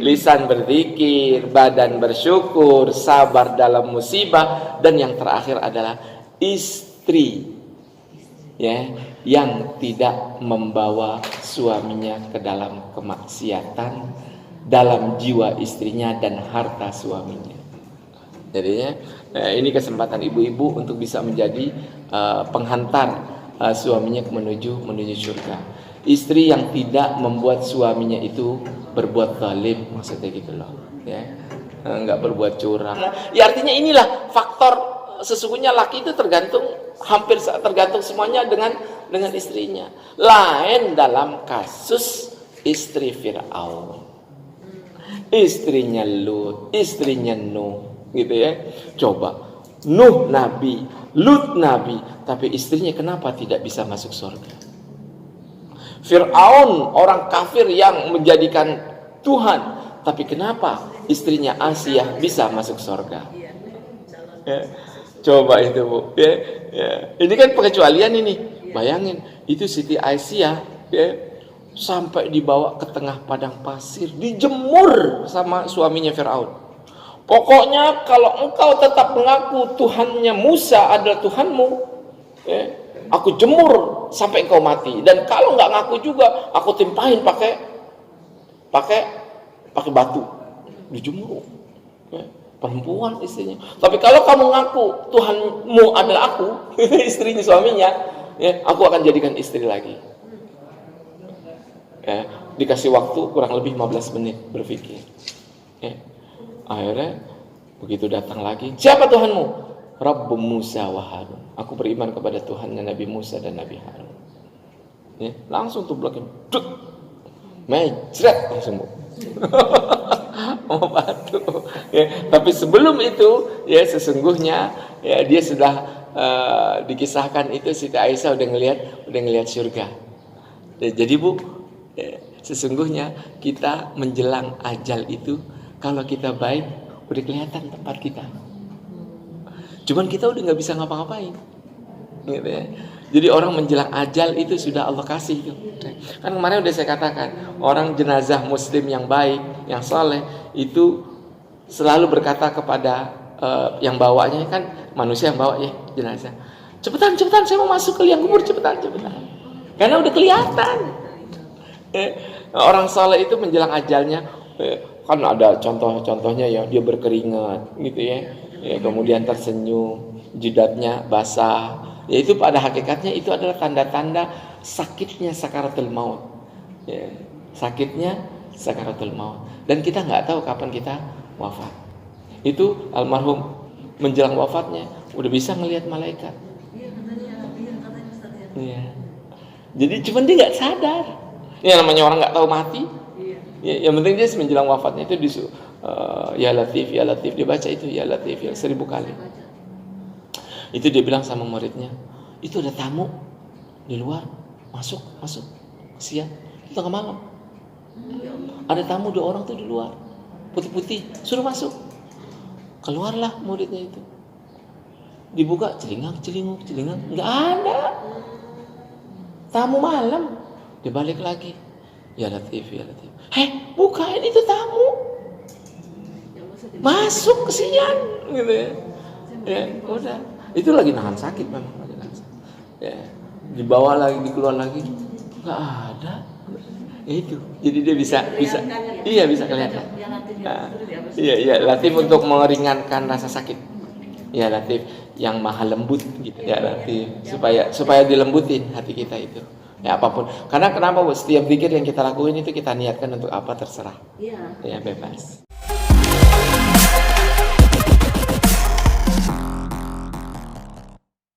lisan berzikir, badan bersyukur, sabar dalam musibah, dan yang terakhir adalah istri, ya, yang tidak membawa suaminya ke dalam kemaksiatan dalam jiwa istrinya dan harta suaminya. Jadi ya, ini kesempatan ibu-ibu untuk bisa menjadi penghantar suaminya menuju surga. Istri yang tidak membuat suaminya itu berbuat zalim, maksudnya gitu loh, ya, nggak berbuat curang. Ya artinya inilah faktor sesungguhnya laki itu hampir tergantung semuanya dengan istrinya. Lain dalam kasus istri Fir'aun, istrinya Lut, istrinya Nuh, gitu ya. Coba Nuh nabi, Lut nabi, tapi istrinya kenapa tidak bisa masuk surga? Fir'aun orang kafir yang menjadikan Tuhan, tapi kenapa istrinya Asiyah bisa masuk surga? Ya, coba itu Bu, ya. Ini kan pengecualian ini. Bayangin, itu Siti Aisyah, ya, sampai dibawa ke tengah padang pasir, dijemur sama suaminya Fir'aun. Pokoknya kalau engkau tetap mengaku Tuhannya Musa adalah Tuhanmu, ya, aku jemur sampai engkau mati. Dan kalau nggak ngaku juga, aku timpahin pakai batu, dijemur. Ya, perempuan istrinya. Tapi kalau kamu ngaku Tuhanmu adalah aku, istrinya suaminya, ya, aku akan jadikan istri lagi. Ya, dikasih waktu kurang lebih 15 menit berpikir. Ya. Akhirnya begitu datang lagi, siapa Tuhanmu? Rabbu Musa wa Harun. Aku beriman kepada Tuhannya Nabi Musa dan Nabi Harun. Ya, langsung tuh bloknya, mejret langsung. Mau batu. Ya, tapi sebelum itu, ya sesungguhnya, ya dia sudah dikisahkan itu Siti Aisyah udah ngelihat surga. Ya, jadi Bu, ya, sesungguhnya kita menjelang ajal itu, kalau kita baik, udah kelihatan tempat kita. Cuman kita udah nggak bisa ngapa-ngapain, gitu ya. Jadi orang menjelang ajal itu sudah Allah kasih itu. Kan kemarin udah saya katakan, orang jenazah Muslim yang baik, yang saleh itu selalu berkata kepada yang bawanya, kan manusia yang bawa ya jenazah, cepetan saya mau masuk ke liang kubur, cepetan. Karena udah kelihatan. Orang saleh itu menjelang ajalnya, kan ada contohnya ya, dia berkeringat gitu ya. Ya, kemudian tersenyum, jidatnya basah. Ya, itu pada hakikatnya itu adalah tanda-tanda sakitnya sakaratul maut. Ya, sakitnya sakaratul maut. Dan kita nggak tahu kapan kita wafat. Itu almarhum menjelang wafatnya udah bisa ngelihat malaikat. Ya. Jadi cuman dia nggak sadar. Ya namanya orang nggak tahu mati. Ya, yang penting dia menjelang wafatnya itu ya Latif dia baca itu ya Latif ya 1000 kali. Itu dia bilang sama muridnya, itu ada tamu di luar, masuk siang, itu tengah malam. Ada tamu 2 orang tuh di luar, putih-putih, suruh masuk. Keluarlah muridnya itu. Dibuka, celingak, enggak ada. Tamu malam. Dia balik lagi. Ya Latif. Bukain, itu tamu. Masuk kesian gitu ya. Ya, udah. Itu lagi nahan sakit memang. Ya, dibawa lagi, dikeluar lagi. Enggak ada. Ya itu. Jadi dia bisa kelihatan. Iya, Latif untuk meringankan rasa sakit. Ya Latif yang maha lembut gitu. Ya Latif supaya dilembutin hati kita itu. Ya apapun. Karena kenapa Bu? Setiap zikir yang kita lakuin itu kita niatkan untuk apa terserah. Ya bebas.